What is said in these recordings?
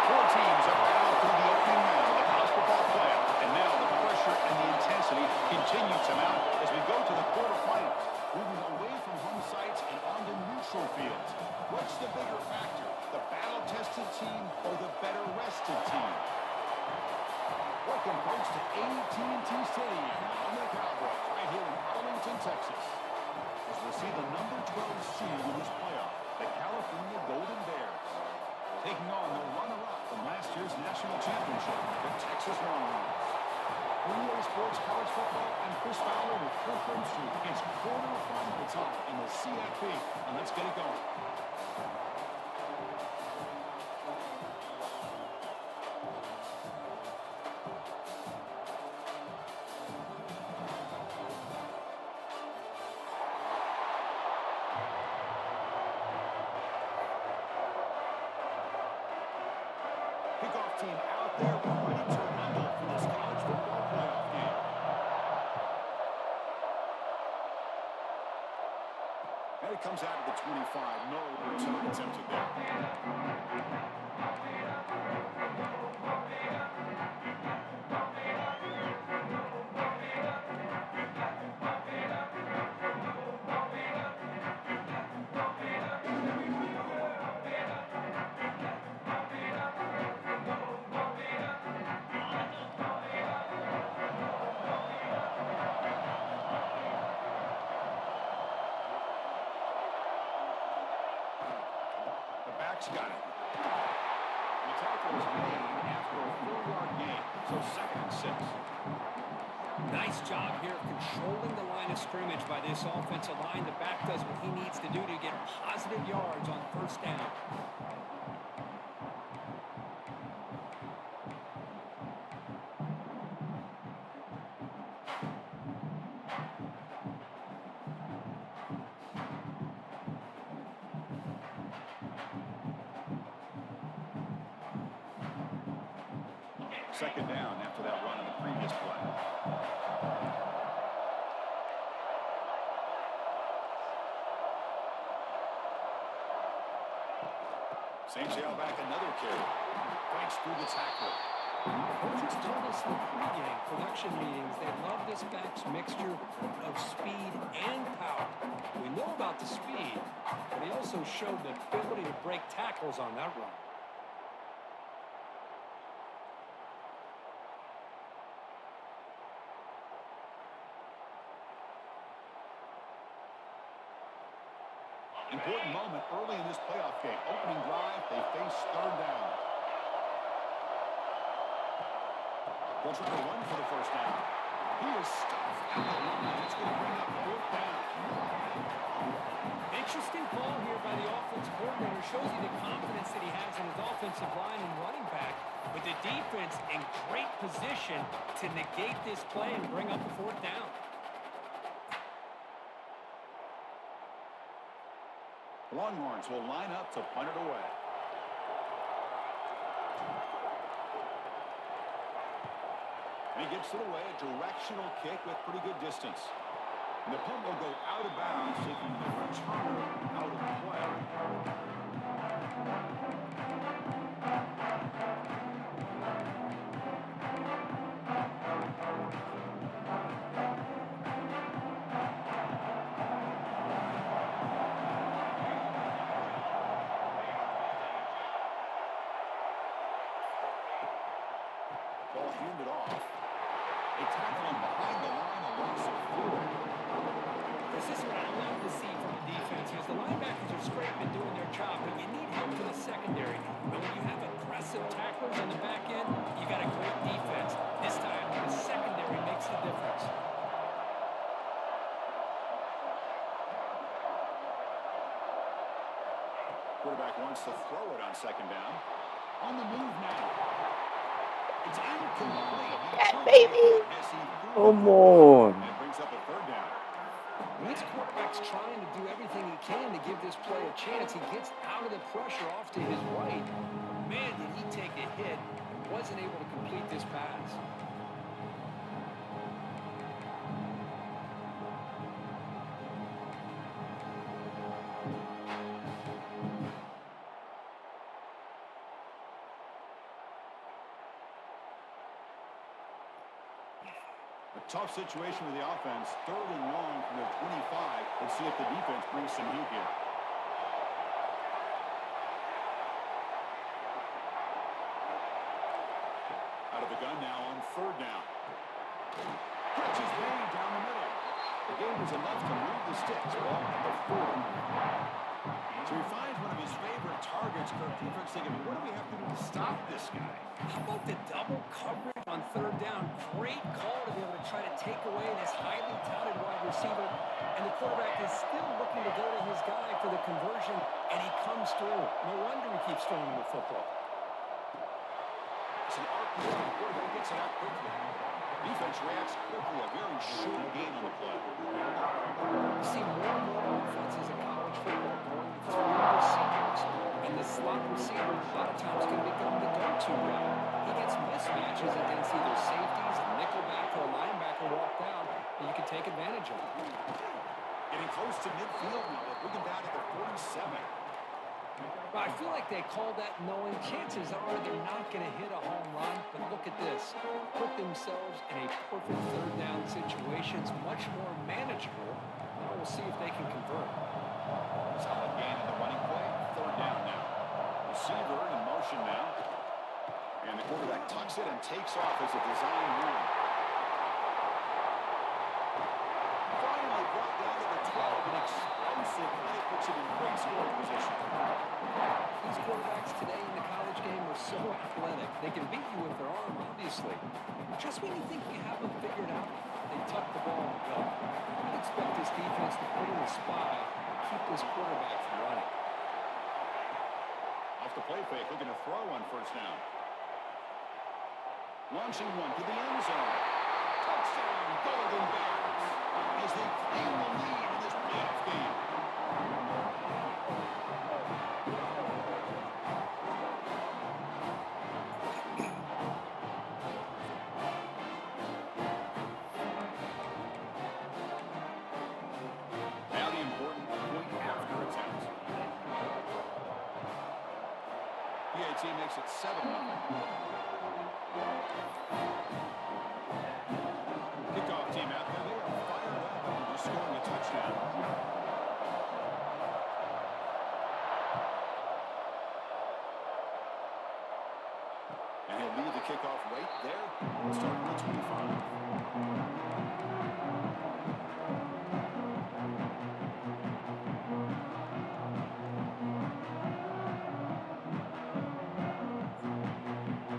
Four teams have battled through the opening round of the college football playoff, and now the pressure and the intensity continue to mount as we go to the quarterfinals, moving away from home sites and onto neutral fields. What's the bigger factor, the battle-tested team or the better-rested team? Welcome, folks, to AT&T Stadium on the Cowboys, right here in Arlington, Texas. As we'll see the number 12 seed in this playoff, the California Golden Bears, taking on the runner-up from last year's national championship, the Texas Longhorns. EA Sports College Football and Chris Fowler with Kirk Herbstreit. It's quarterfinal time in the CFP, and let's get it going. Kickoff team out there ready to rumble for this college football playoff game. And it comes out of the 25. No return attempted there. Back's got it. The tackle was made after a 4-yard gain, so 2nd and 6. Nice job here of controlling the line of scrimmage by this offensive line. The back does what he needs to do to get positive yards on 1st down. Second down after that run in the previous play. Same tailback, another carry. Breaks through the tackle. Coaches told us in the pregame production meetings they love this back's mixture of speed and power. We know about the speed, but he also showed the ability to break tackles on that run. Important moment early in this playoff game. Opening drive, they face 3rd down. They'll try to run for the 1st down. He is stuffed at the line. It's going to bring up 4th down. Interesting call here by the offensive coordinator. Shows you the confidence that he has in his offensive line and running back. With the defense in great position to negate this play and bring up a 4th down. Longhorns will line up to punt it away. And he gets it away, a directional kick with pretty good distance. And the punt will go out of bounds, taking the returner out of play. Ball handed off. They tackle him behind the line, a loss of 4. This is what I love to see from the defense. As the linebackers are scraping, doing their job, but you need help from the secondary. And when you have aggressive tacklers on the back end, you got a great defense. This time, the secondary makes the difference. Quarterback wants to throw it on 2nd down. On the move now. It's incomplete. That baby. Come on. And it brings up a 3rd down. This quarterback's trying to do everything he can to give this play a chance. He gets out of the pressure off to his right. Man, did he take a hit and wasn't able to complete this pass. Tough situation with the offense. 3rd and long from their 25. Let's see if the defense brings some heat here. Out of the gun now on 3rd down. Catch is made down the middle. The game was enough to move the sticks. Ball at the 4. So he finds one of his favorite targets. Kirk defense thinking, what do we have to do to stop this guy? How about the double coverage on 3rd down? Great call to be able to try to take away this highly touted wide receiver. And the quarterback is still looking to go to his guy for the conversion, and he comes through. No wonder he keeps throwing him the football. It's an RPO. The quarterback gets it out quickly. Defense reacts quickly. A very short game on the play. You see more and more offenses in college football going with 3 receivers. And the slot receiver a lot of times can become the go-to route. He gets mismatches against either safeties, a nickelback, or a linebacker walked out, and you can take advantage of it. Getting close to midfield now. They're bringing down at the 47. But I feel like they called that knowing chances are they're not going to hit a home run. But look at this. Put themselves in a perfect 3rd down situation. It's much more manageable. Now we'll see if they can convert. Solid gain in the running play. 3rd down now. Receiver in motion now. And the quarterback tucks it and takes off as a design run. Finally brought down to the 12. An explosive play puts it in great scoring position. These quarterbacks today in the college game are so athletic. They can beat you with their arm, obviously. Just when you think you have them figured out, they tuck the ball and go. I'd expect this defense to put in a spy and keep this quarterback from running. Off the play fake, looking to throw on 1st down. Launching one to the end zone. Touchdown, Golden Bears, as they claim the lead in this playoff game. Now the important point after attempt. PAT makes it 7-0. Kickoff team out there. They are fired up after scoring a touchdown. And he'll leave the kickoff right there. Start with the 25.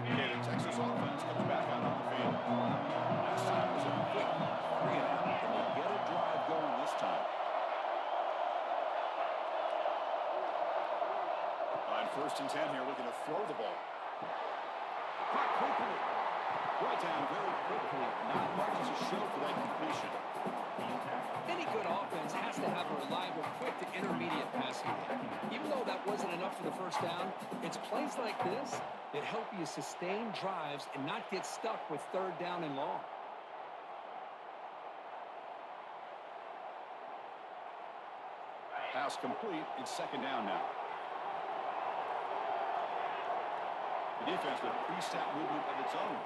Okay, the Texas offense comes back out on the field. Last time was a quick 3-and-out, and they get a drive going this time. On 1st and 10 here, looking to throw the ball. Caught quickly. Brought down very quickly. Not much to show for that completion. Any good offense has to have a reliable, quick to intermediate passing game. Even though that wasn't enough for the 1st down, it's plays like this that help you sustain drives and not get stuck with 3rd down and long. Pass complete. It's 2nd down now. The defense with pre-snap movement of its own.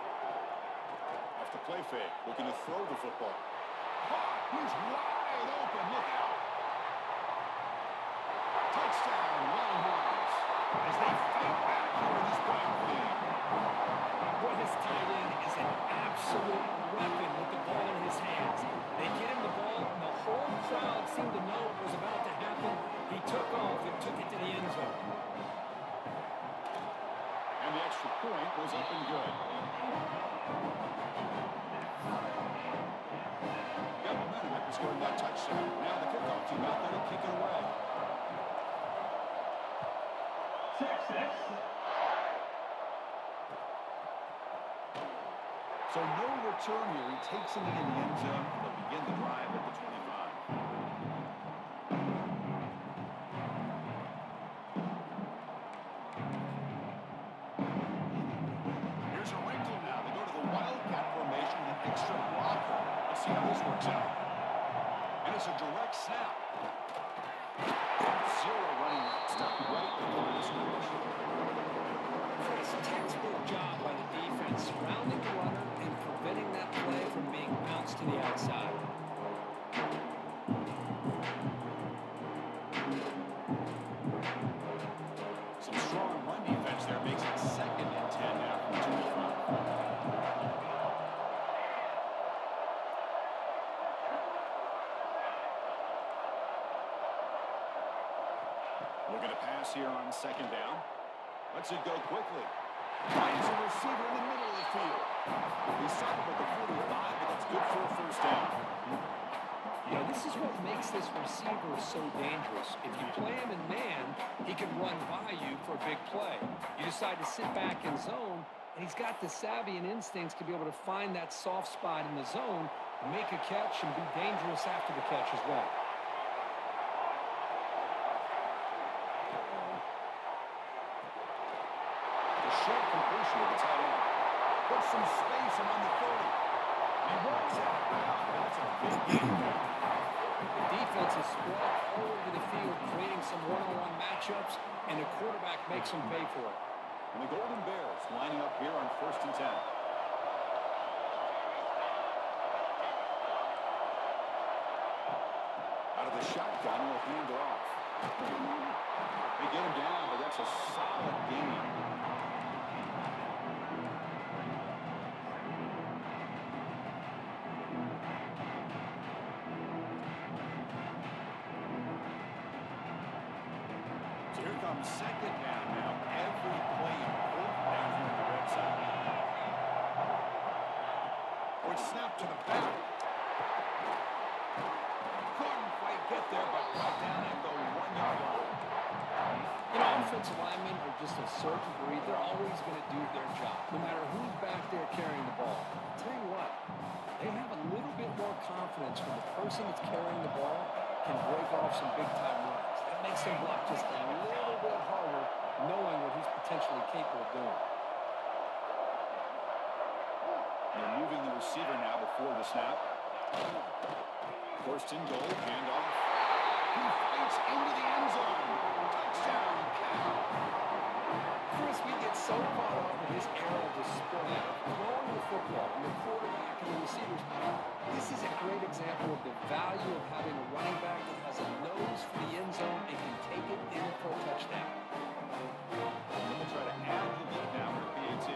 Off the play fake, looking to throw the football. Caught. He's wide open. Look out. Touchdown, Longhorns, as they fight back here in this playoff game. Boy, this tight end is an absolute weapon with the ball in his hands. They get him the ball, and the whole crowd seemed to know what was about to happen. He took off and took it to the end zone. And the extra point was up and good. Got momentum after scoring that touchdown. Now the kickoff team out there to kick it away. So no return here. He takes it in the end zone. They'll begin the drive at the 25. Here's a wrinkle now. They go to the wildcat formation with an extra blocker. Let's see how this works out. And it's a direct snap. Zero running route. Stop right into the scrimmage. It's a textbook job by the defense, surrounding the runner and preventing that play from being bounced second down. Lets it go quickly. Finds a receiver in the middle of the field. He stopped at the 45, but that's good for a first down. Yeah, this is what makes this receiver so dangerous. If you play him in man, he can run by you for a big play. You decide to sit back in zone, and he's got the savvy and instincts to be able to find that soft spot in the zone, make a catch, and be dangerous after the catch as well. The short completion of the tight end. Puts some space around the 30. He runs out of bounds. That's a big game there. The defense is spread all over the field, creating some one-on-one matchups, and the quarterback makes them pay for it. And the Golden Bears lining up here on 1st and 10. Out of the shotgun, will hand it off. They get him down, but that's a solid gain. So here comes second down now. Every play important down here on the red side. Quick snap to the back. Couldn't quite get there, but right down at the 1-yard line. You know, offensive linemen are just a certain breed. They're always going to do their job, no matter who's back there carrying the ball. I'll tell you what, they have a little bit more confidence when the person that's carrying the ball can break off some big-time runs. That makes them block just a little bit harder, knowing what he's potentially capable of doing. They're moving the receiver now before the snap. First and goal, handoff. He fights into the end zone. Touchdown, Cal. Chris, we get so caught up in this era of display, throwing the football, and the quarterback and the receivers. This is a great example of the value of having a running back that has a nose for the end zone and can take it in for a touchdown. And they'll try to add the lead now for PAT.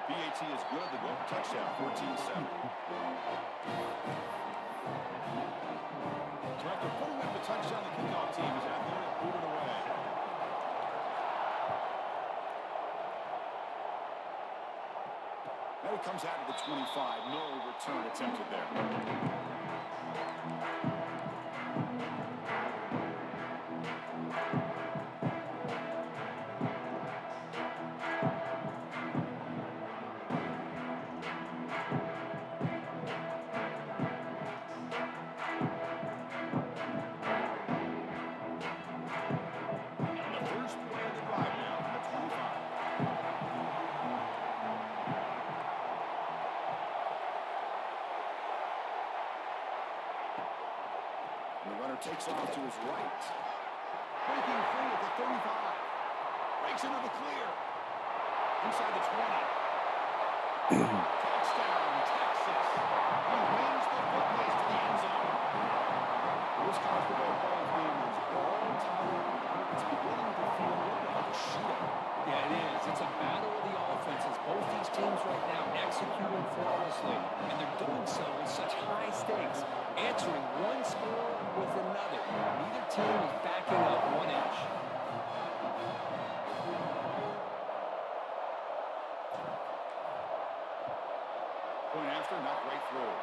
PAT is good. They go for touchdown, 14-7. So after putting up the touchdown, the kickoff team is out there to boot it away. Now he comes out of the 25. No return attempted there. Takes off to his right. Breaking free at the 35. Breaks into the clear. Inside the 20. Touchdown, Texas. He wins the football to the end zone. This college football ball game is all tied. It's beginning to feel a little bit like a shootout. Yeah, it is. It's a battle of the offenses. Both these teams right now executing flawlessly, and they're doing so with such high stakes, answering one score with another. Neither team is backing up 1 inch. Point after, knocked right through.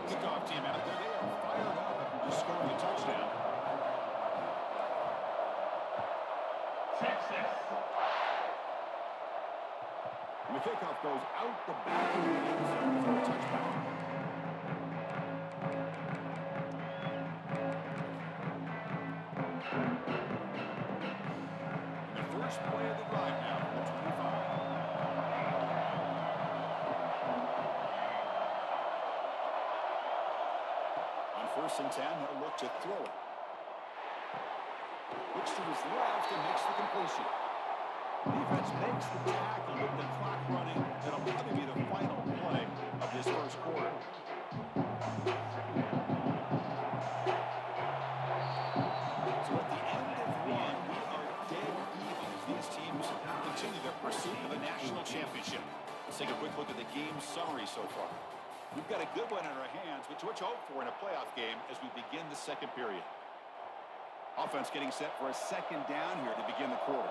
Kickoff team out there. They are fired up after just scoring a touchdown. Texas. And the kickoff goes out the back of the end zone for a touchback. And the first play of the drive now from the 25. On 1st and 10, they'll look to throw it. Looks to his left and makes the completion. Defense makes the tackle with the clock running. That'll probably be the final play of this first quarter. So at the end of one, we are pursuit of the national championship. Let's take a quick look at the game summary so far. We've got a good one in our hands, which we're hope for in a playoff game as we begin the second period. Offense getting set for a second down here to begin the quarter.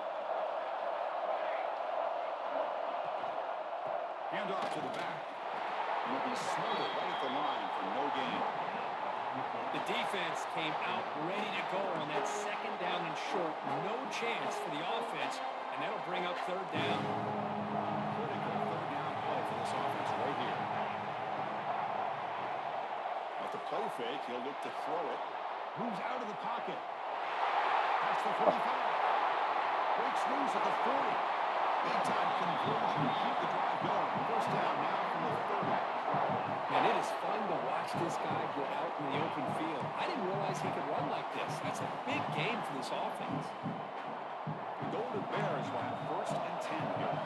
Hand off to the back. It'll be smothered right at the line for no gain. The defense came out ready to go on that second down and short. No chance for the offense, and that'll bring up third down. Critical third down play for this offense right here. Off the play fake, he'll look to throw it. Moves out of the pocket. That's the 45. Breaks loose at the 40. Big-time conversion to keep the drive going. First down now from the 30. And it is fun to watch this guy get out in the open field. I didn't realize he could run like this. It's a big game for this offense. The Golden Bears will have first and 10 here.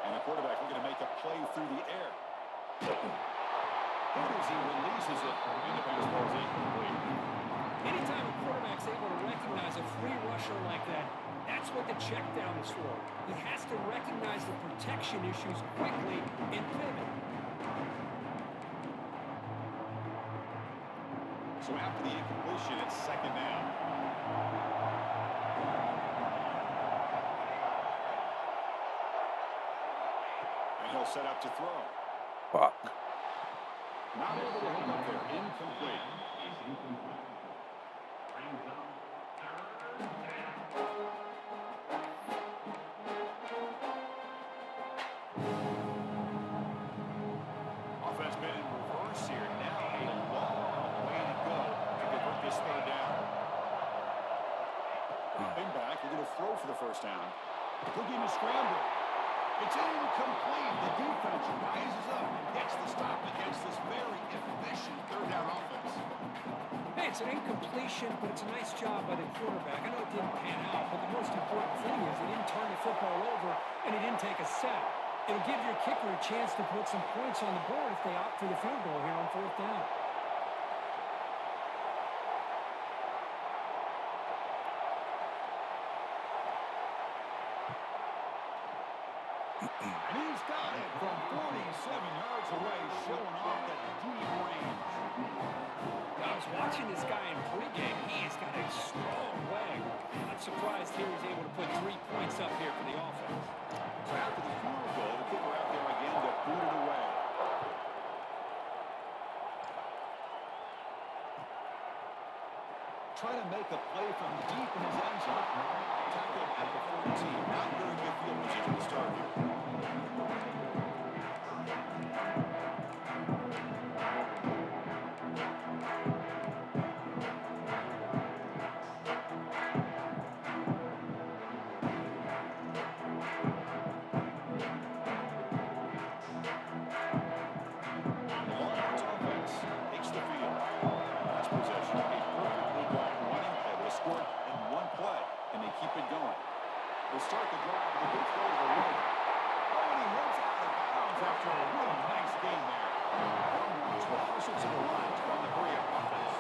And the quarterback looking to make a play through the air. As he releases it, and the pass ball is incomplete. Anytime a quarterback's able to recognize a free rusher like that, that's what the check down is for. He has to recognize the protection issues quickly and pivot. So after the incompletion, it's second down. And he'll set up to throw. Fuck. Not able to hook up there. Incomplete. Offense been in reverse here. Now a long way to go to convert this third down. Dropping back. We're going to throw for the first down. Looking to scramble. It's incomplete. The defense rises up and gets the stop against this very efficient third down offense. Hey, it's an incompletion, but it's a nice job by the quarterback. I know it didn't pan out, but the most important thing is he didn't turn the football over and he didn't take a sack. It'll give your kicker a chance to put some points on the board if they opt for the field goal here on fourth down. And he's got it from 47 yards away, showing off that deep range. I was watching this guy in pregame. He has got a strong leg. Not surprised here he's able to put 3 points up here for the offense. So after the field goal, the kicker out there again to boot it away. Trying to make a play from deep in his end zone. Tackled at the 14. Not very good field position to start here. Will start the drive with a good throw to the right. Oh, and he moves out of bounds after a really nice gain there. Runners will push it to the line to run the hurry-up offense.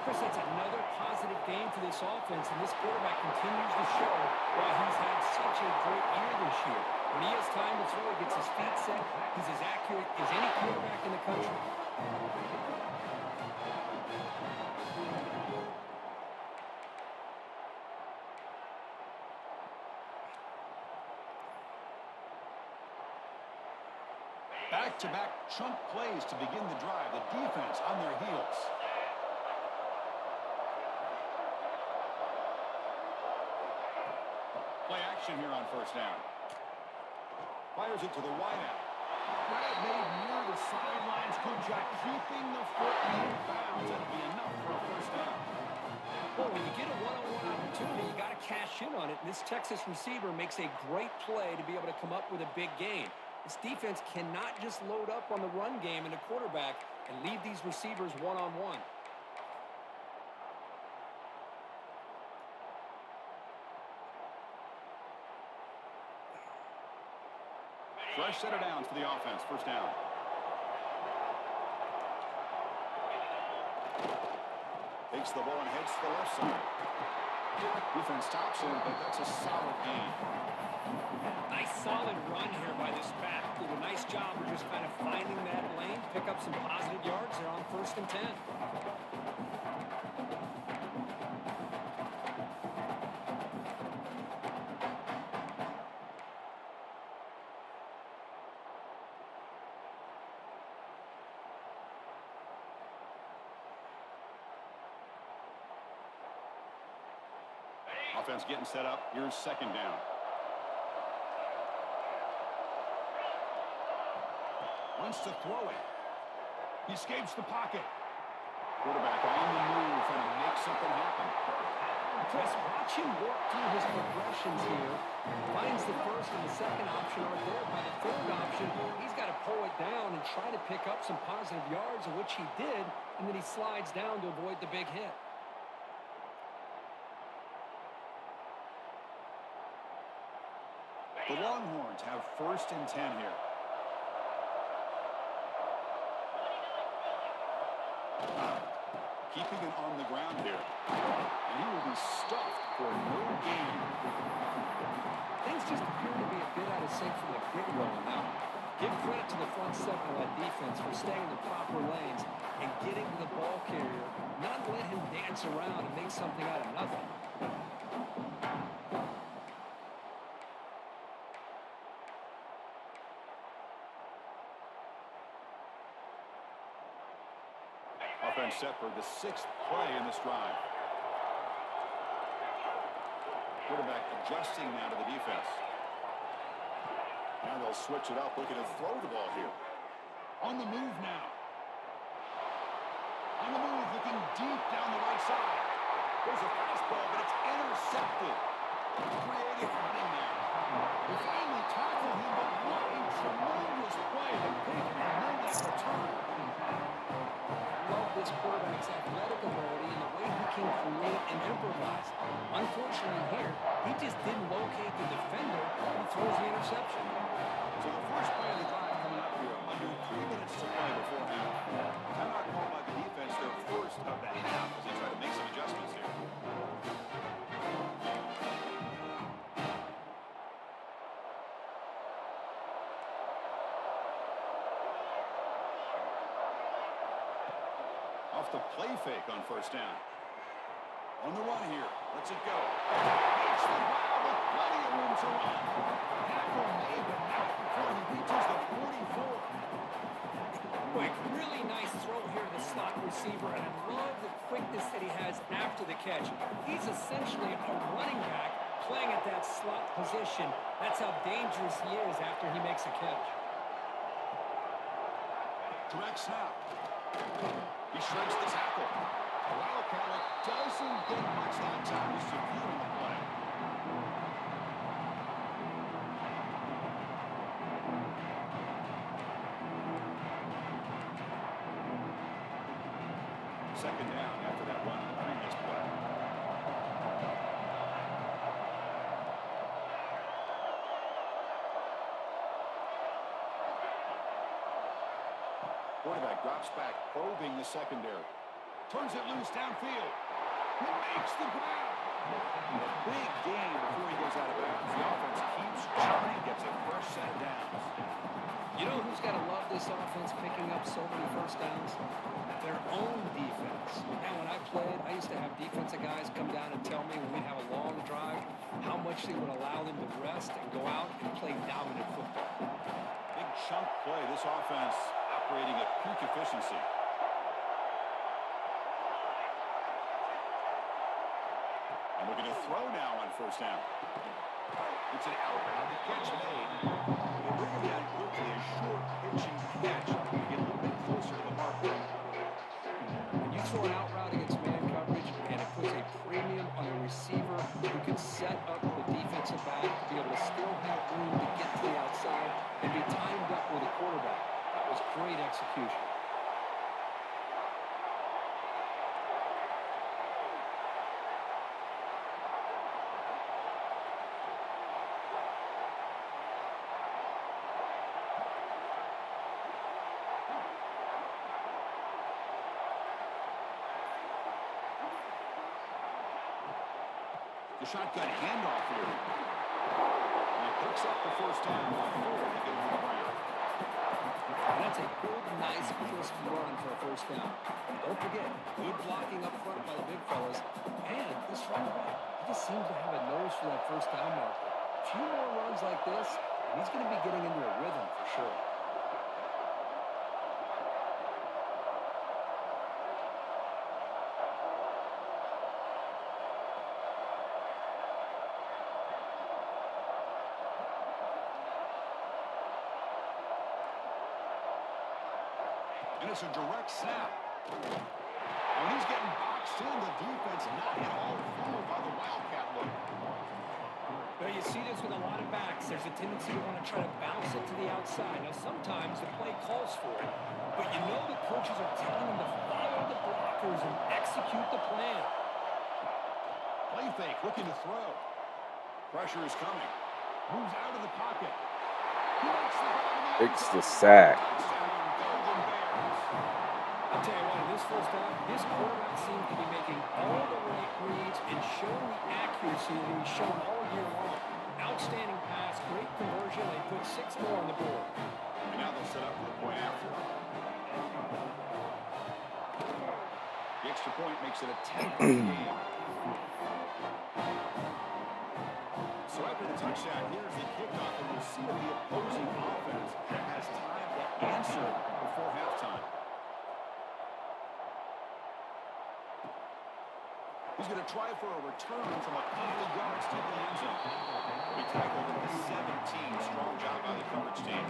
Chris, that's another positive game for this offense, and this quarterback continues to show why he's had such a great year this year. When he has time to throw, he gets his feet set. He's as accurate as any quarterback in the country. Back-to-back chunk plays to begin the drive. The defense on their heels. Play action here on first down. Fires it to the wideout. Grab made near the sidelines. Good job keeping the foot in bounds. That'll be enough for a first down. Well, when you get a one-on-one opportunity, you got to cash in on it. And this Texas receiver makes a great play to be able to come up with a big gain. This defense cannot just load up on the run game and the quarterback and leave these receivers one-on-one. Fresh set of downs for the offense. First down. Takes the ball and heads to the left side. Defense stops him, but that's a solid gain. Nice solid run here by this back. Did a nice job of just kind of finding that lane, pick up some positive yards there on 1st and 10. Offense getting set up. Here's 2nd down. Wants to throw it. He escapes the pocket. Quarterback on the move, trying to make something happen. Chris, watch him work through his progressions here. Finds the 1st and the 2nd option are there. By the 3rd option, he's got to pull it down and try to pick up some positive yards, of which he did, and then he slides down to avoid the big hit. The Longhorns have 1st and 10 here. Keeping it on the ground here. And he will be stuffed for no gain. Things just appear to be a bit out of sync from the get-go now. Give credit to the front 7 of that defense for staying in the proper lanes and getting to the ball carrier, not let him dance around and make something out of nothing. Offense set for the 6th play in this drive. Quarterback adjusting now to the defense. Now they'll switch it up, looking to throw the ball here. On the move now. On the move, looking deep down the right side. There's a fastball, but it's intercepted. Creative running now. They finally tackle him, but what a tremendous play to pick and then that return. Love this quarterback's athletic ability and the way he can create and improvise. Unfortunately here, he just didn't locate the defender and he throws the interception. So the first play of the drive coming up here, under 3 minutes to play before half. Timeout called by the defense, their first of the half as they try to make some adjustments here. Off the play fake on 1st down. On the run here. Let's it go. Hits the ground with plenty of room to run. Tackle made, but not before he reaches the 44. Quick, really nice throw here to the slot receiver, and I love the quickness that he has after the catch. He's essentially a running back playing at that slot position. That's how dangerous he is after he makes a catch. Direct snap. He shreds the tackle. Wildcat doesn't get much that time. He's securing the play. Second down after that run on the previous play. Quarterback drops back, probing the secondary. Turns it loose downfield. He makes the grab. A big gain before he goes out of bounds. The offense keeps churning, gets a fresh set of downs. You know who's got to love this offense picking up so many 1st downs? Their own defense. And when I played, I used to have defensive guys come down and tell me when we'd have a long drive how much they would allow them to rest and go out and play dominant football. Big chunk play. This offense operating at peak efficiency. And looking to throw now on 1st down. It's an out route. The catch made. They bring him down quickly. A short pitching catch. You get a little bit closer to the mark. When you throw an out route against man coverage, and it puts a premium on a receiver who can set up the defensive back to be able to still have room to get to the outside and be timed up with a quarterback. That was great execution. The shotgun handoff here. And he picks up the first down before they get to the ground. And that's a good, nice, crisp run for a first down. And don't forget, good blocking up front by the big fellas. And this running back, he just seems to have a nose for that first down marker. A few more runs like this, and he's going to be getting into a rhythm for sure. And it's a direct snap. When he's getting boxed in, the defense not at all fooled by the Wildcat look. Well, you see this with a lot of backs. There's a tendency to want to try to bounce it to the outside. Now, sometimes the play calls for it, but you know the coaches are telling them to follow the blockers and execute the plan. Play fake, looking to throw. Pressure is coming. Moves out of the pocket. He makes the grab. It's the sack. I'll tell you what, in this first half, this quarterback seems to be making all the right reads and showing the accuracy that he's shown all year long. Outstanding pass, great conversion. They put 6 more on the board. And now they'll set up for the point after. The extra point makes it a 10-point game. So after the touchdown, here's the kickoff, and we'll see if the opposing offense has time to answer before halftime. He's going to try for a return from a couple of yards to the end zone. He tackled at the 17. Strong job by the coverage team.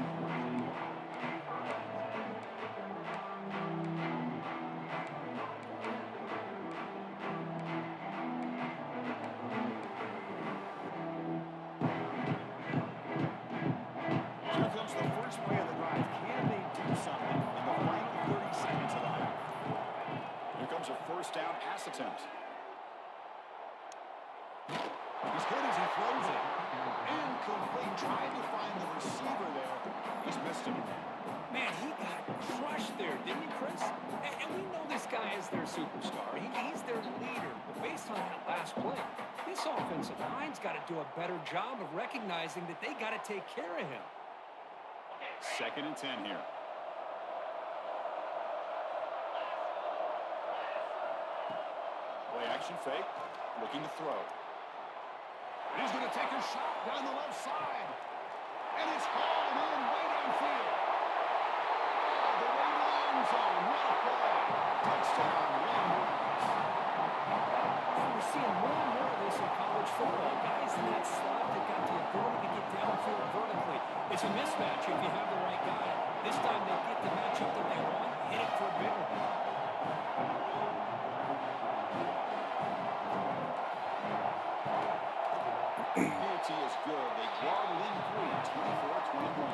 Here comes the first play of the drive. Can they do something in the final 30 seconds of the half? Here comes a first down pass attempt. He's hit as he throws it. Incomplete. Trying to find the receiver there. He's missed him. Man, he got crushed there, didn't he, Chris? And we know this guy is their superstar. He's their leader. But based on that last play, this offensive line's got to do a better job of recognizing that they got to take care of him. 2nd and 10 here. Play action fake. Looking to throw. And he's going to take a shot down the left side. And it's hauled in way downfield. Oh, the way to the end zone. What a play. Touchdown, Williams. And we're seeing more and more of this in college football. Guys in that slot that got the ability to get downfield vertically. It's a mismatch if you have the right guy. This time they get the matchup that they want. Hit it for a big one. PAT is good. They draw it in 24-21.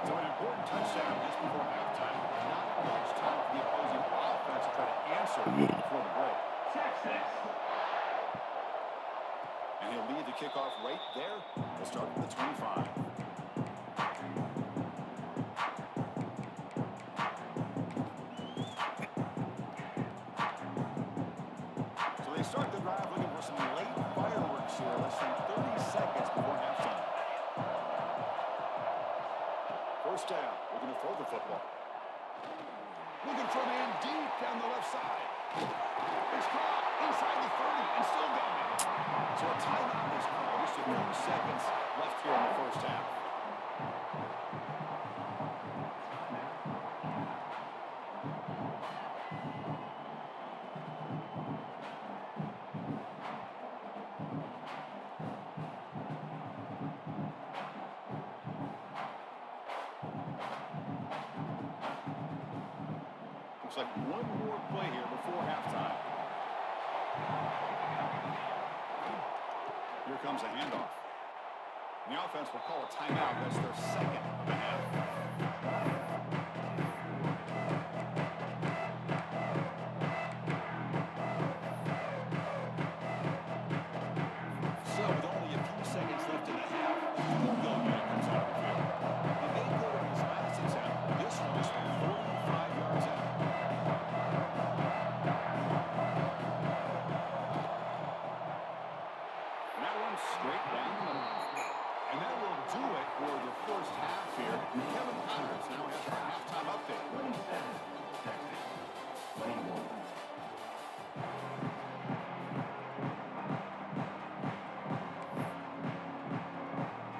So an important touchdown just before halftime. Not much time for the opposing offense to try to answer before the break. And he'll lead the kickoff right there. We'll start with the 25. So they start the drive looking for some late fireworks here. Less than 30 seconds before halftime. First down. Looking to throw the football. Looking for a man deep down the left side. It's caught inside the 30 and still going. So a timeout is called. Just a few seconds left here in the first half. Looks like one more play here before halftime. Here comes a handoff. The offense will call a timeout. That's their 2nd of the half. So with only a few seconds left in the half, the field goal unit comes out of the field. And they go to his last attempt. This one is from 45 yards. half here. Kevin Connors now has our halftime update.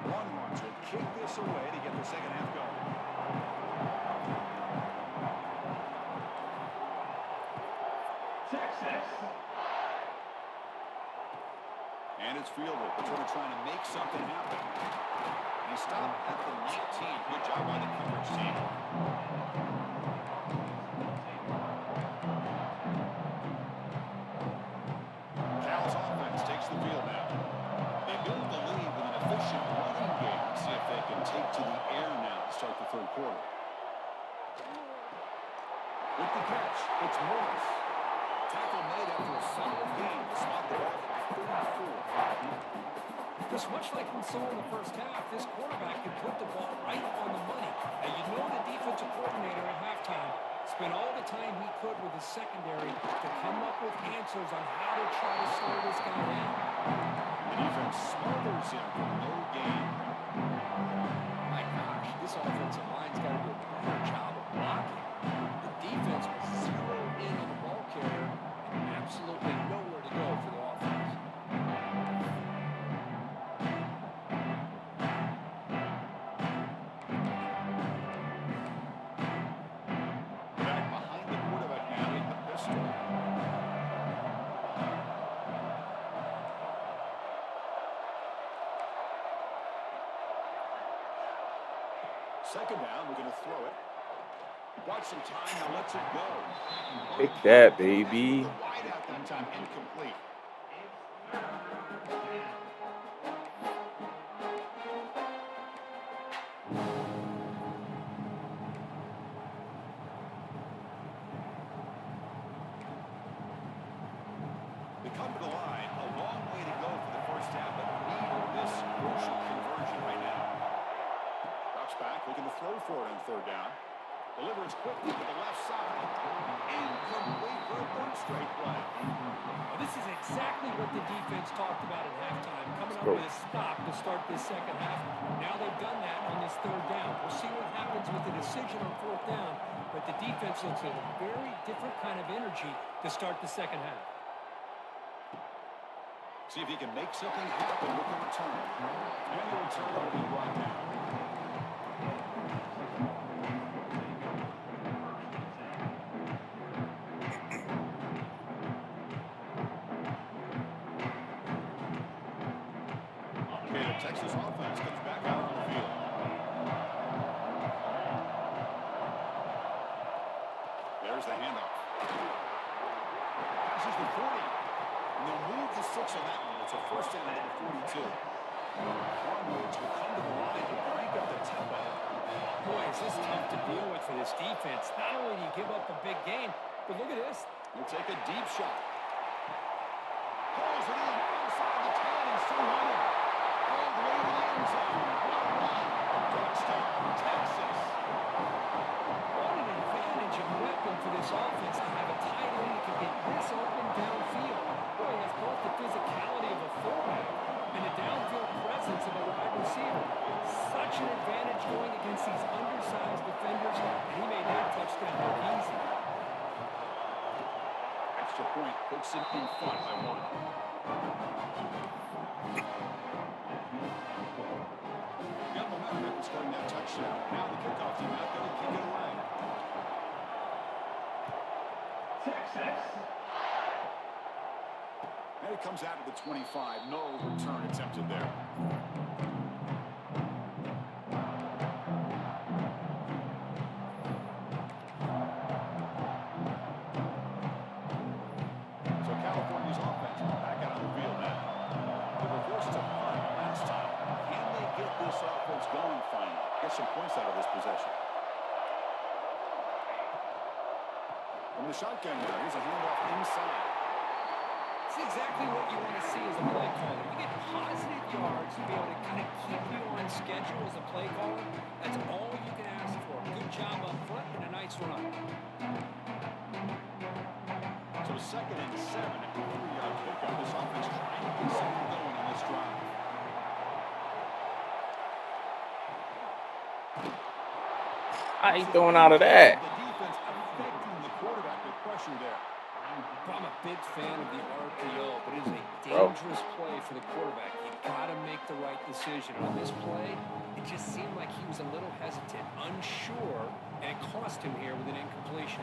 Longhorns will kick this away to get the second half going. And it's fielded. It's sort of trying to make something happen. And he stopped at the 19. Good job by the coverage team. Cal's offense takes the field now. They build the lead with an efficient running game. See if they can take to the air now to start the third quarter. With the catch, it's Morris. Tackle made after a solid gain to spot the ball at 34. Just much like we saw in the first half, this quarterback can put the ball right on the money. And you know the defensive coordinator at halftime spent all the time he could with his secondary to come up with answers on how to try to slow this guy down. The defense smothers him for no gain. My gosh, this offensive line's got to do a better job of blocking. The defense was zeroed in on the ball carrier and absolutely nowhere to go for the offense. Back behind the quarterback now in the pistol. Second down, we're going to throw it. Got some time, now lets it go. Take that, baby. Wide out that time, incomplete. They come to the line, a long way to go for the first half, but need this crucial conversion right now. Drops back, looking to throw for it on third down. Delivers quickly to the left side. Incomplete for a third straight play. Well, this is exactly what the defense talked about at halftime, coming up with a stop to start this second half. Now they've done that on this third down. We'll see what happens with the decision on fourth down, but the defense looks at a very different kind of energy to start the second half. See if he can make something happen with the return. And the return will be brought down. Okay, the Texas offense comes back out on the field. There's the handoff. Passes the 40. And they'll move the 6 on that one. It's a first down at the 42. Longhorns will come to the line to crank up the tempo. Boy, is this tough to deal with for this defense. Not only do you give up a big gain, but look at this. They'll take a deep shot. Calls it in outside the 10 and still running. All the way to the end zone. Touchdown, Texas. What an advantage and weapon for this offense to have a tight end that can get this open downfield. Boy, has both the physicality of a fullback and the downfield presence of a wide receiver. Such an advantage going against these undersized defenders, and he made that touchdown look easy. Extra point puts it in front by 1. Got momentum after scoring that touchdown. Now the kickoff team out there to kick it away. Texas. And it comes out of the 25. No return attempted there. So California's offense is back out on the field now. They were forced to punt last time. Can they get this offense going finally? Get some points out of this possession. From the shotgun now, here's a handoff inside. It's exactly what you want to see as a play caller. You get positive yards to be able to kind of keep you on schedule as a play caller. That's all you can ask for. Good job up front and a nice run. So 2nd and 7 at the 3-yard pickup. This offense trying to get something going on this drive. I ain't throwing out of that. The defense affecting the quarterback with pressure there. I'm a big fan of the RPO, but it is a Bro. dangerous play for the quarterback. You got to make the right decision. On this play, it just seemed like he was a little hesitant, unsure, and it cost him here with an incompletion.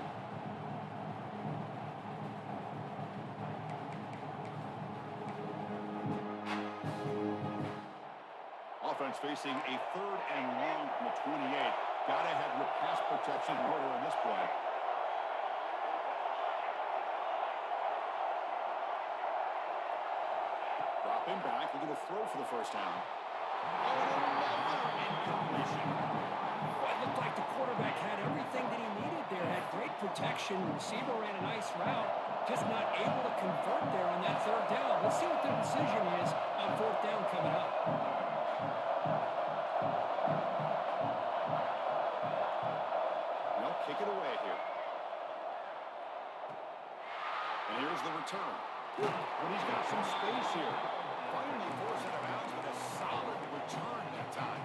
Offense facing a 3rd and long from the 28. Gotta have your pass protection in order on this play. Dropping back, looking to throw for the first down. Oh, another incompletion. Well, it looked like the quarterback had everything that he needed there. Had great protection. Receiver ran a nice route. Just not able to convert there on that 3rd down. Let's see what the decision is on 4th down coming up. They'll kick it away here. And here's the return. But he's got some space here. Finally forced it out with a solid return that time.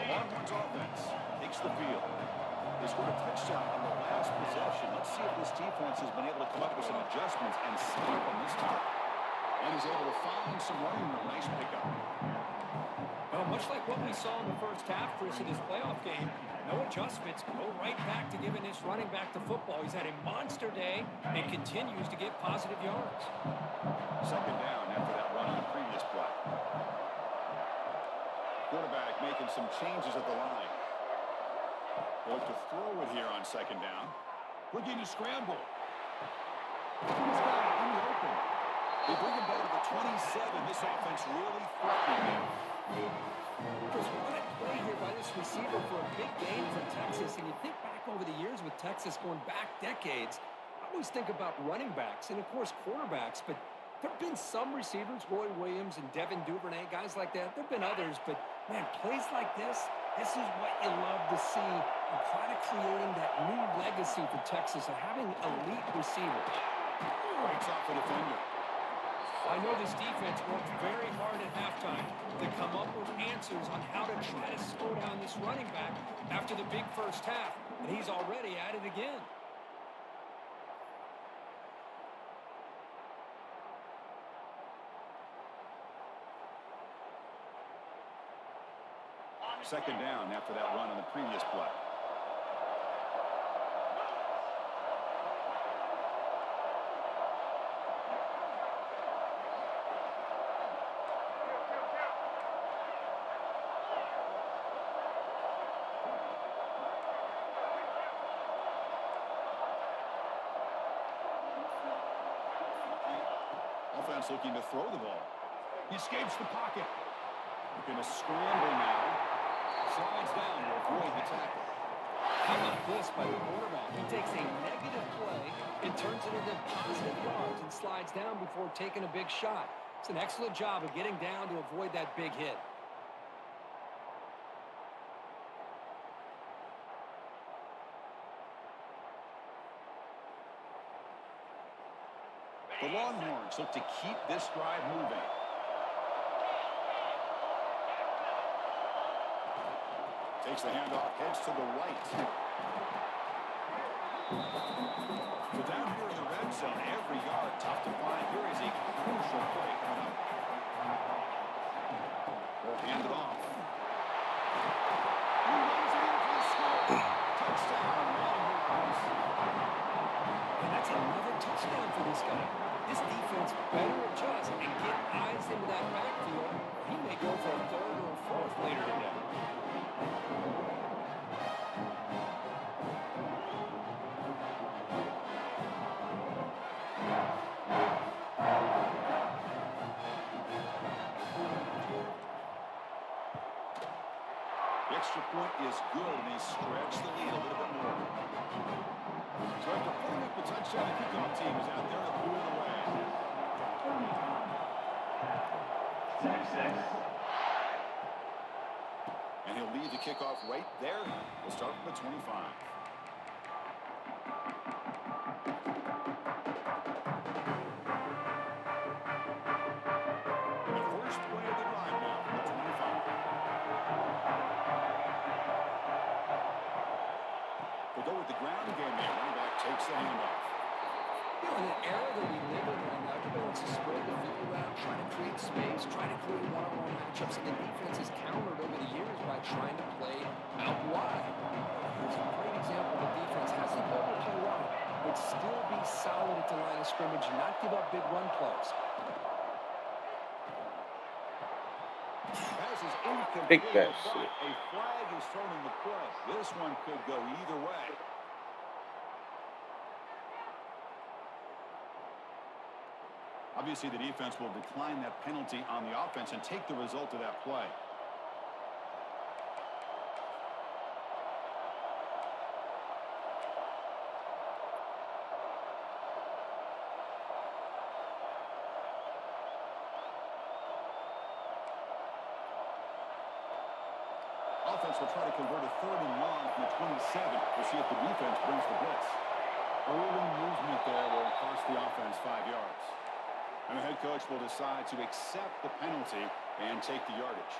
Longhorns offense takes the field. They scored a touchdown on the last possession. Let's see if this defense has been able to come up with some adjustments and stop them this time. And he's able to find some running room. Nice pickup. Well, much like what we saw in the first half, Chris, in this playoff game, no adjustments. Go right back to giving this running back the football. He's had a monster day and continues to get positive yards. 2nd down after that run on the previous play. Quarterback making some changes at the line. Going to throw it here on 2nd down. Looking to scramble. He's got it in the open. They bring him down to the 27. This offense really threatening him. Chris, what a play here by this receiver for a big game for Texas. And you think back over the years with Texas going back decades, I always think about running backs and, of course, quarterbacks. But there have been some receivers, Roy Williams and Devin Duvernay, guys like that. There have been others. But, man, plays like this is what you love to see. And kind of creating that new legacy for Texas of having elite receivers. Breaks off the defender. I know this defense worked very hard at halftime to come up with answers on how to try to slow down this running back after the big first half, and he's already at it again. Second down after that run on the previous play. Offense looking to throw the ball. He escapes the pocket. Looking to scramble now. Slides down to avoid the tackle. How about this by the quarterback? He takes a negative play and turns it into positive yards and slides down before taking a big shot. It's an excellent job of getting down to avoid that big hit. The Longhorns look to keep this drive moving. Takes the handoff, heads to the right. So down here in the red zone, every yard tough to find. Here is a crucial play coming up. They'll hand it off. He runs it in for the score. Touchdown, Mahomes. And that's another touchdown for this guy. This defense better adjust and get eyes into that backfield. He may go for a third or a fourth later today. The extra point is good, and they stretch the lead a little bit more. So after putting up the touchdown, the kickoff team is out there to pull it away. 6-6. And he'll lead the kickoff right there. We'll start from the 25. And the first play of the drive now from the 25. We'll go with the ground game there. Running back takes the handoff. You know, in an era that we live in right now, everybody wants to spread the field around, trying to create space, trying to create one-on-one matchups, and the defense has countered over the years by trying to play out wide. Here's a great example of the defense has the ability to play wide, but still be solid at the line of scrimmage, not give up big run plays. Pass is incomplete. Think that but shit. a flag is thrown in the play. This one could go either way. Obviously, the defense will decline that penalty on the offense and take the result of that play. Offense will try to convert a third and long from the 27. We'll see if the defense brings the blitz. Early movement there will cost the offense 5 yards. And the head coach will decide to accept the penalty and take the yardage.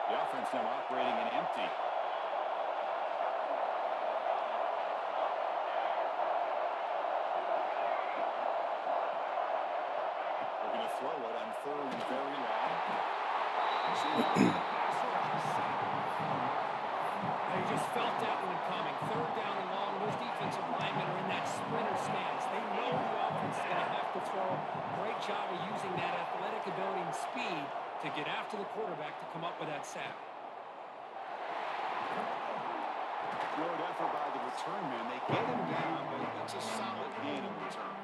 The offense now operating in empty. They're going to throw it on third and very long. They just felt that one coming. Third down and long. Those defensive linemen are in that sprinter stance. They know the offense is going to have to throw. Great job of using that athletic ability and speed to get after the quarterback to come up with that sack. Good effort by the return man. They get him down, but it's a solid gain in return.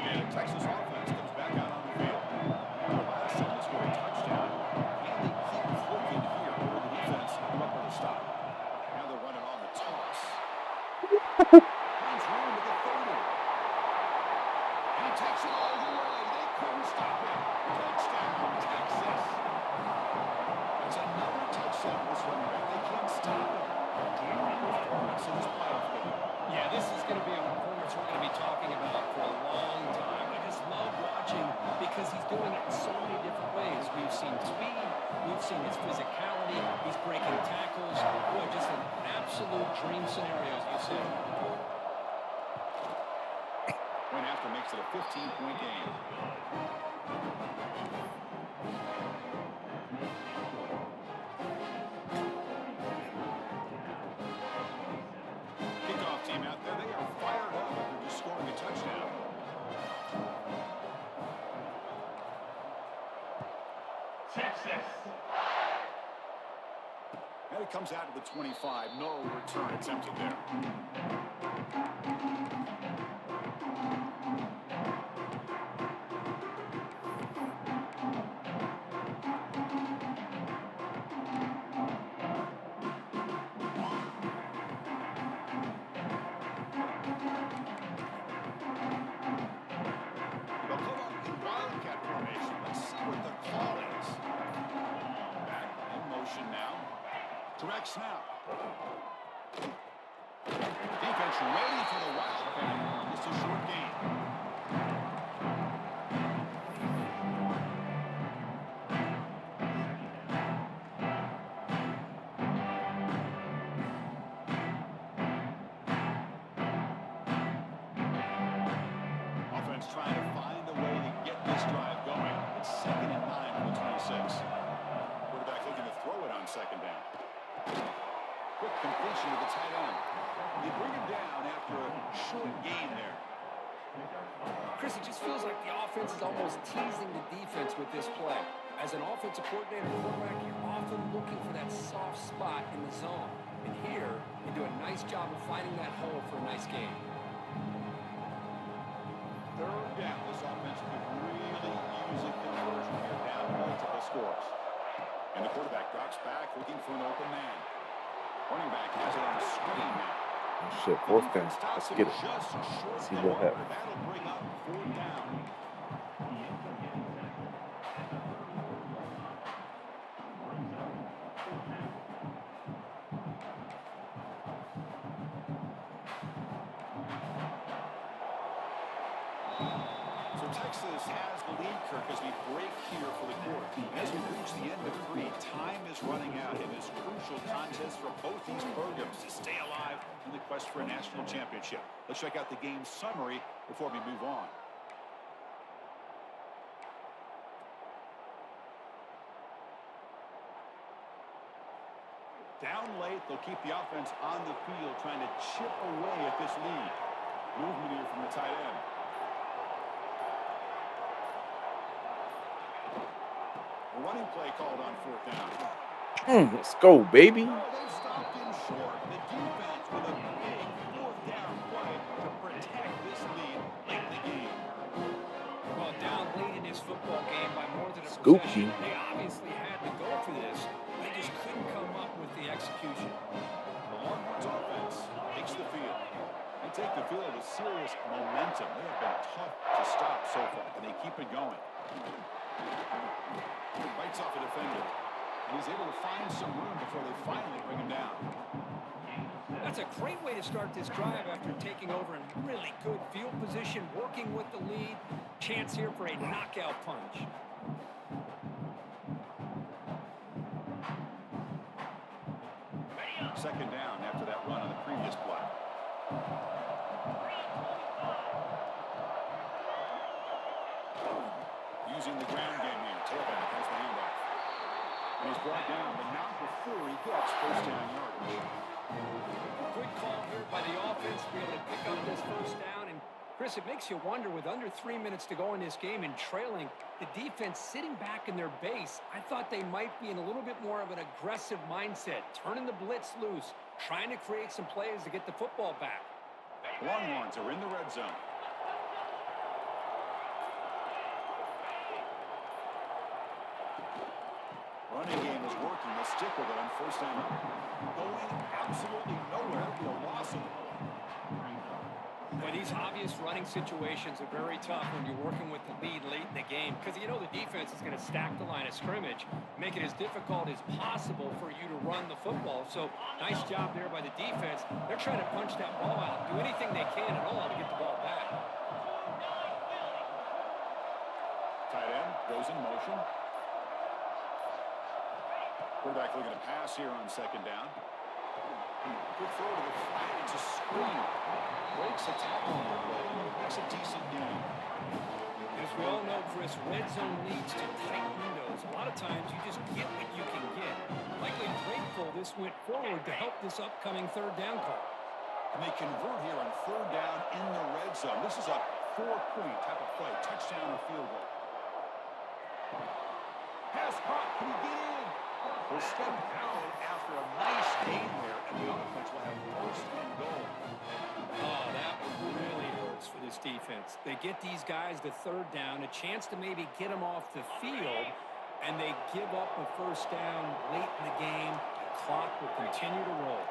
And Texas offense comes back out on the field. The last time they scored a touchdown. Can they keep clicking here, or the defense come up with a stop? Now they're running on the toss. Finds room to the 30. He takes it all the way. They couldn't stop it. Touchdown, Texas. It's another touchdown for this running back. They can't stop it. Great performance in this playoff game. Yeah, this is going to be a performance we're going to be talking about for a long time. I just love watching because he's doing it in so many different ways. We've seen speed, we've seen his physicality, he's breaking tackles. Boy, just an absolute dream scenario, as you said. Point after makes it a 15-point game. Kickoff team out there, they are fired up after just scoring a touchdown. And it comes out to the 25. No return attempted there. clock snap. Defense ready for the wild. Just a short gain. Offense trying to find a way to get this drive going. It's 2nd and 9 from the 26. Quarterback looking to throw it on 2nd down. Quick completion to the tight end. They bring him down after a short gain there. Chris, it just feels like the offense is almost teasing the defense with this play. As an offensive coordinator and quarterback, you're often looking for that soft spot in the zone. And here, they do a nice job of finding that hole for a nice game. 3rd down. This offense could really use a conversion here, down multiple scores. And the quarterback drops back looking for an open man. Running back has it on the screen now. Shit, 4th down. Let's get it. See what happens. That'll bring up 4th down. So Texas has the lead, Kirk, as we break here for the quarter. As we reach the end of 3, time is running out in this crucial contest for both these programs to stay alive in the quest for a national championship. Let's check out the game summary before we move on. Down late, they'll keep the offense on the field trying to chip away at this lead. Movement here from the tight end. A running play called on 4th down. Let's go, baby. Oh, they stopped him short. The defense with a big 4th down play to protect this lead late in the game. Well, down late in this football game by more than a Scoopy. possession, they obviously had to go for this. They just couldn't come up with the execution. The Longhorns offense takes the field. They take the field with serious momentum. They have been tough to stop so far, and they keep it going. He bites off a defender, and he's able to find some room before they finally bring him down. That's a great way to start this drive after taking over in really good field position, working with the lead. Chance here for a knockout punch. Second down after that run on the previous play. Using the ground game here. Tailback has the handoff. And he's brought down, but not before he gets 1st down yardage. Good call here by the offense to be able to pick up this 1st down. And Chris, it makes you wonder, with under 3 minutes to go in this game and trailing, the defense sitting back in their base, I thought they might be in a little bit more of an aggressive mindset, turning the blitz loose, trying to create some plays to get the football back. Longhorns are in the red zone. Running game is working. They'll stick with it on 1st down. Going absolutely nowhere. It'll be a loss of the ball. Well, these obvious running situations are very tough when you're working with the lead late in the game, because you know the defense is going to stack the line of scrimmage, make it as difficult as possible for you to run the football. So nice job there by the defense. They're trying to punch that ball out, do anything they can at all to get the ball back. Tight end goes in motion. Quarterback looking to pass here on 2nd down. Good throw to the flat. It's a screen. Breaks a tackle on the play. Makes a decent game. As we all know, Chris, red zone leads to tight windows. A lot of times you just get what you can get. Likely grateful this went forward to help this upcoming 3rd down call. And they convert here on 3rd down in the red zone. This is a 4-point type of play. Touchdown or field goal. Pass caught. Can he get in? Will step out after a nice gain there, and the offense will have 1st and goal. Oh, that really hurts for this defense. They get these guys to 3rd down, a chance to maybe get them off the field, and they give up a 1st down late in the game. The clock will continue to roll.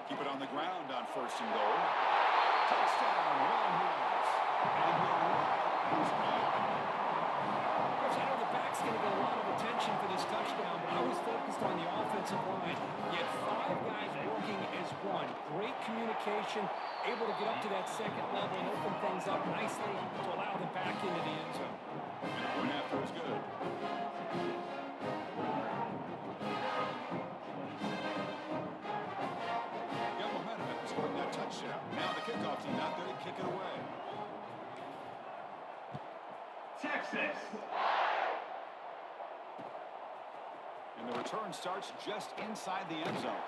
Keep it on the ground on 1st and goal. Touchdown, Longhorns. And he's out. Chris, I know the back's going to get a lot of attention for this touchdown, but I was focused on the offensive line. Yet 5 guys working as one. Great communication, able to get up to that second level and open things up nicely to allow the back into the end zone. Going after is good. Got momentum after scoring that touchdown. Now the kickoff team out there to kick it away. Texas. And the return starts just inside the end zone.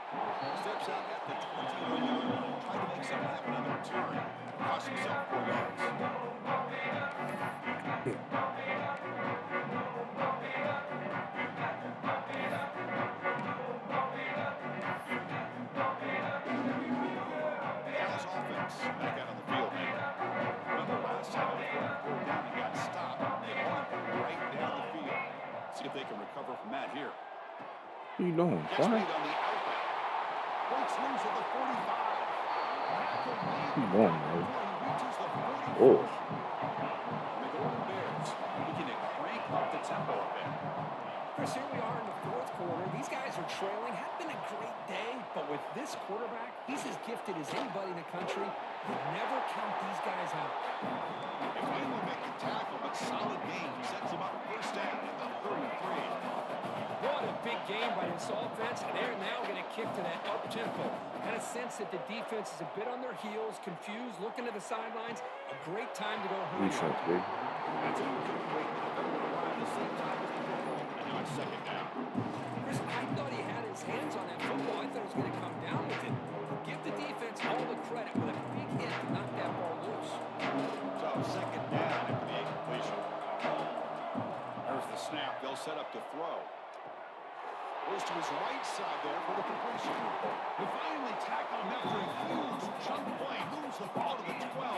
Steps out at the 21-yard line. Trying to make something happen on the return. Cost himself 4 yards. Cal's offense back out on the field now. Remember last time they pulled down and got stopped. They went right down the field. See if they can recover from that here. What are you doing? Gets Why? beat on the outlet. Breaks loose at the 45. What are you doing, man? Reaches the 44. Oh. And the Golden Bears looking to crank up the tempo a bit. Chris, here we are in the 4th quarter. These guys are trailing. Had been a great day, but with this quarterback, he's as gifted as anybody in the country. You'd never count these guys out. They finally make the tackle, but solid game sets them up first down at the 33. What a big game by this offense, and they're now going to kick to that up-tempo. Kind of sense that the defense is a bit on their heels, confused, looking to the sidelines. A great time to go home. Defense, baby. That's a good break. They're going to run at the same time as they did. And now it's second down. Chris, I thought he had his hands on that football. I thought he was going to come down with it. Give the defense all the credit with a big hit to knock that ball loose. So second down after the incompletion. There's the snap. They'll set up to throw. Goes to his right side there for the completion. They finally tackle him after a huge chunk play. Moves the ball to the 12.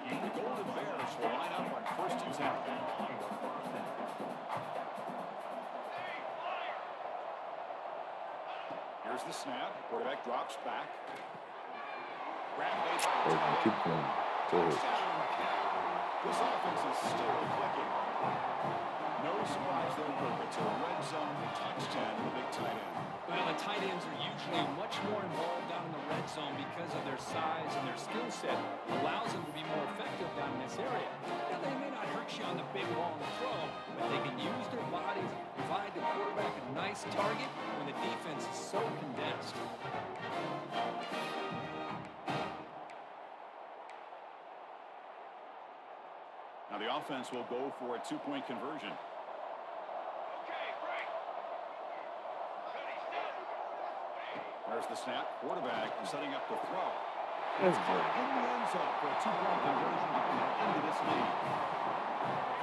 The Golden Bears will line up on 1st and 10. Here's the snap. Quarterback drops back. Grab made by Oh, keep going. Go ahead. This offense is still clicking. No surprise there, Kirk. It's a red zone touchdown to the big tight end. Well, the tight ends are usually much more involved down in the red zone because of their size and their skill set. Allows them to be more effective down in this area. Now, they may not hurt you on the big long throw, but they can use their bodies, provide the quarterback a nice target when the defense is so condensed. Now the offense will go for a 2-point conversion. There's the snap. Quarterback setting up the throw. Let's It's go. in the end zone for a 2-point conversion to get into this lead.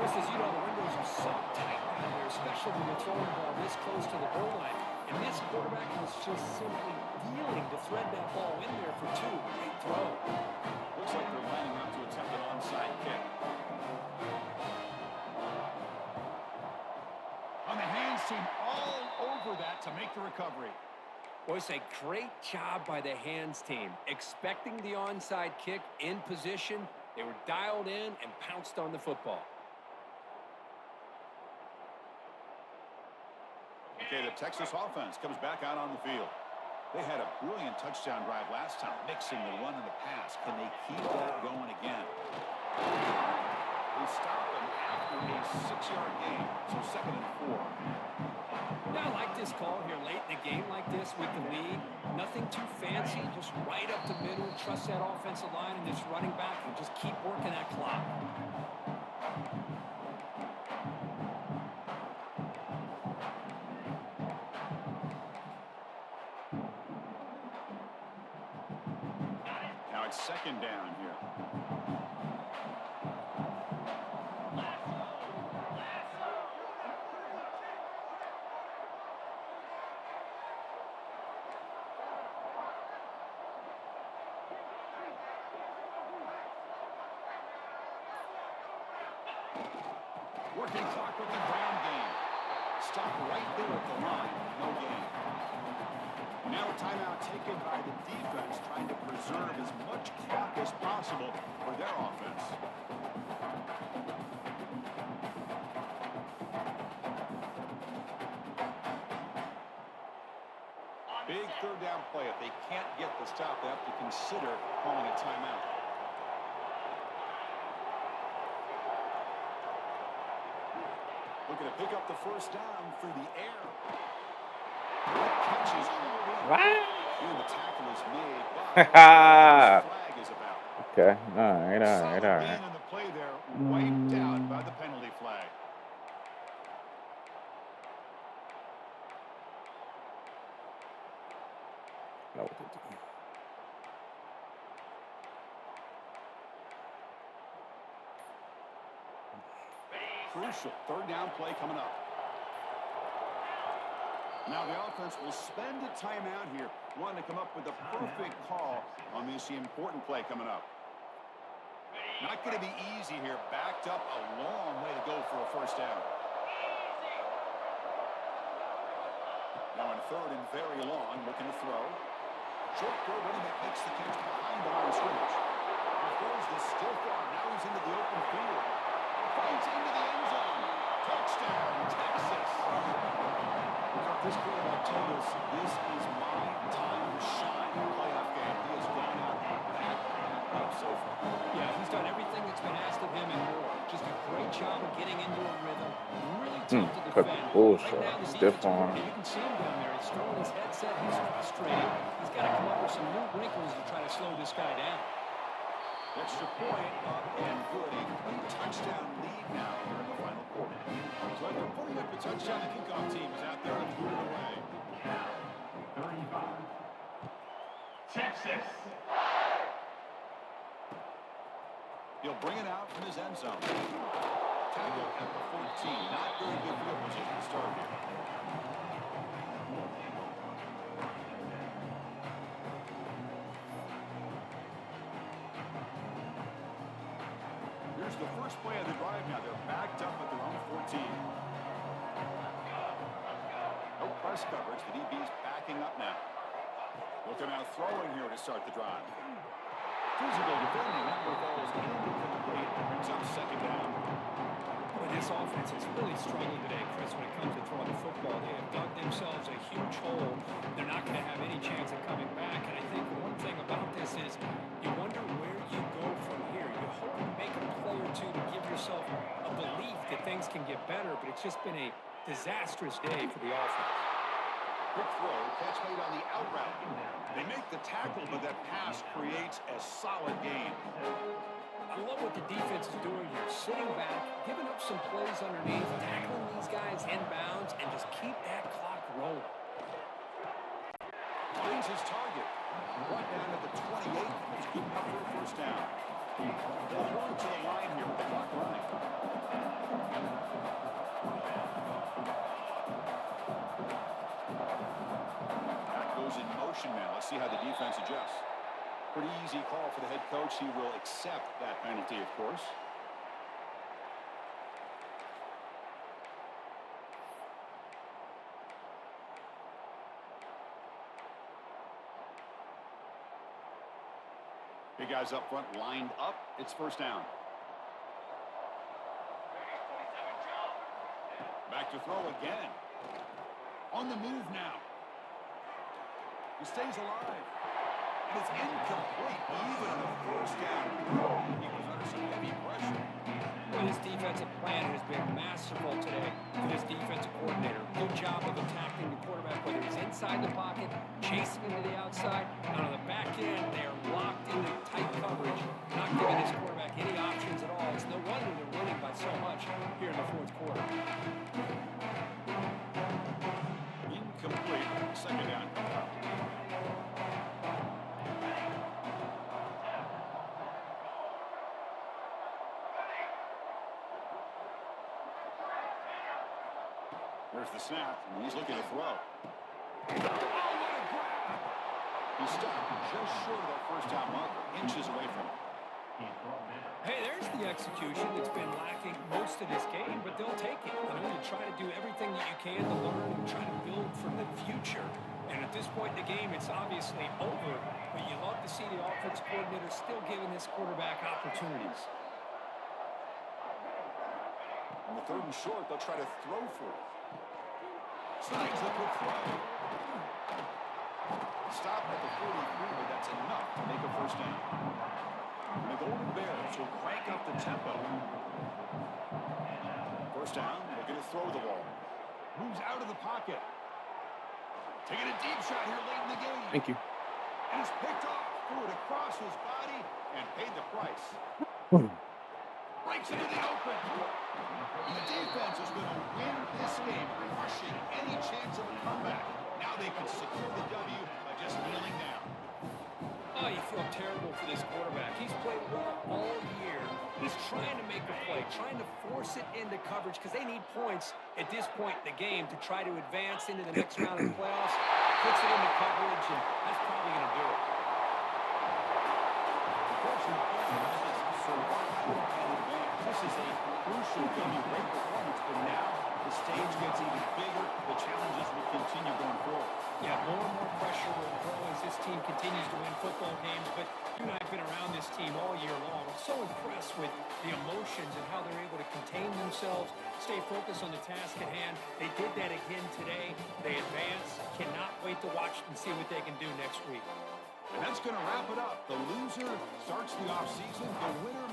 Chris, as you know, the windows are so tight down there, especially when you're throwing the ball this close to the goal line. And this quarterback was just simply dealing to thread that ball in there for 2. Great throw. Looks like they're lining up to attempt an onside kick. On the hands team all over that to make the recovery. Boys, a great job by the hands team. Expecting the onside kick in position. They were dialed in and pounced on the football. Okay, the Texas offense comes back out on the field. They had a brilliant touchdown drive last time, mixing the run and the pass. Can they keep that going again? They stop them after a 6-yard gain, so 2nd and 4. Now, I like this call here late in a game like this with the lead. Nothing too fancy, just right up the middle. Trust that offensive line and this running back and just keep working that clock. Now it's 2nd down here. Working clock with the ground game. Stop right there at the line. No gain. Now a timeout taken by the defense, trying to preserve as much clock as possible for their offense. Big third down play. If they can't get the stop, they have to consider calling a timeout. Looking to pick up the first down through the air. That catch is hauled in. What? Here the tackle is made, but the flag is about. Okay. All right. Solid gain on the play there, wiped out by the penalty flag. Know what to do. Crucial third down play coming up. Now the offense will spend a timeout here, wanting to come up with the perfect call on this important play coming up. Not going to be easy here. Backed up a long way to go for a first down. Now in third and very long, looking to throw. Short throw, running back makes the catch behind the line of scrimmage. He throws this still far. Now he's into the open field. Fights into the end zone. Touchdown, Texas. This quarterback told us this is my time to shine in the playoff game. He has gone out that so far. Yeah, he's done everything that's been asked of him and more. Just a great job of getting into a rhythm. Really tough to Cut defend. bullshit. Right now, the Stiff defensive arm. coordinator, you can see him down there. He's throwing his headset. He's frustrated. He's got to come up with some new wrinkles to try to slow this guy down. Extra point up and good. A 3-touchdown lead now here in the final quarter. So they're putting up a touchdown. The kickoff team is out there and moving away. 35. Texas. He'll bring it out from his end zone. Tackle at the 14. Not very good field position to start here. Here's the first play of the drive now. They're backed up at their own 14. No press coverage. The DB's backing up now. Looking out throwing here to start the drive. Physical defending. That one falls incomplete. Brings up second down. Boy, this offense has really struggled today, Chris, when it comes to throwing the football. They have dug themselves a huge hole. They're not going to have any chance of coming back. And I think one thing about this is you wonder where you go from here. You hope you make a play or two to give yourself a belief that things can get better, but it's just been a disastrous day for the offense. Quick throw, catch made on the out route. They make the tackle, but that pass creates a solid gain. I love what the defense is doing here. Sitting back, giving up some plays underneath, tackling these guys inbounds, and just keep that clock rolling. Finds his target. Brought down at the 28. It's good enough for a first down. They'll run to the line here with the clock running. In motion now. Let's see how the defense adjusts. Pretty easy call for the head coach. He will accept that penalty, of course. Big guys up front lined up. It's first down. Back to throw again. On the move now. He stays alive. And it's incomplete, even on the first down. He was under some heavy pressure. Well, his defensive plan has been masterful today for this defensive coordinator. Good job of attacking the quarterback, whether he's inside the pocket, chasing him to the outside, and on the back end, they are locked into tight coverage, not giving his quarterback any options at all. It's no wonder they're winning by so much here in the fourth quarter. Incomplete. Second down. There's the snap, and he's looking to throw. Oh, what a grab! He stopped just short of that first down marker, inches away from it. Hey, there's the execution that's been lacking most of this game, but they'll take it. You know, you try to do everything that you can to learn and try to build for the future. And at this point in the game, it's obviously over, but you love to see the offense coordinator still giving this quarterback opportunities. On the third and short, they'll try to throw for it. Slides the quick throw. stop at the 43, but that's enough to make a first down. The Golden Bears will crank up the tempo. First down, looking to throw the ball. Moves out of the pocket. Taking a deep shot here late in the game. Thank you. And it's picked off. Threw it across his body and paid the price. Breaks into the open. The defense is going to win this game, crushing any chance of a comeback. Now they can secure the W by just kneeling down. Oh, you feel terrible for this quarterback. He's played well all year. He's trying to make a play, trying to force it into coverage because they need points at this point in the game to try to advance into the next round of the playoffs. Puts it into coverage, and that's probably going to do it. This is a crucial W. Great performance, but now the stage gets even bigger. The challenges will continue going forward. Yeah, more and more pressure will grow as this team continues to win football games, but you and I have been around this team all year long. I'm so impressed with the emotions and how they're able to contain themselves, stay focused on the task at hand. They did that again today. They advance. Cannot wait to watch and see what they can do next week. And that's going to wrap it up. The loser starts the offseason. The winner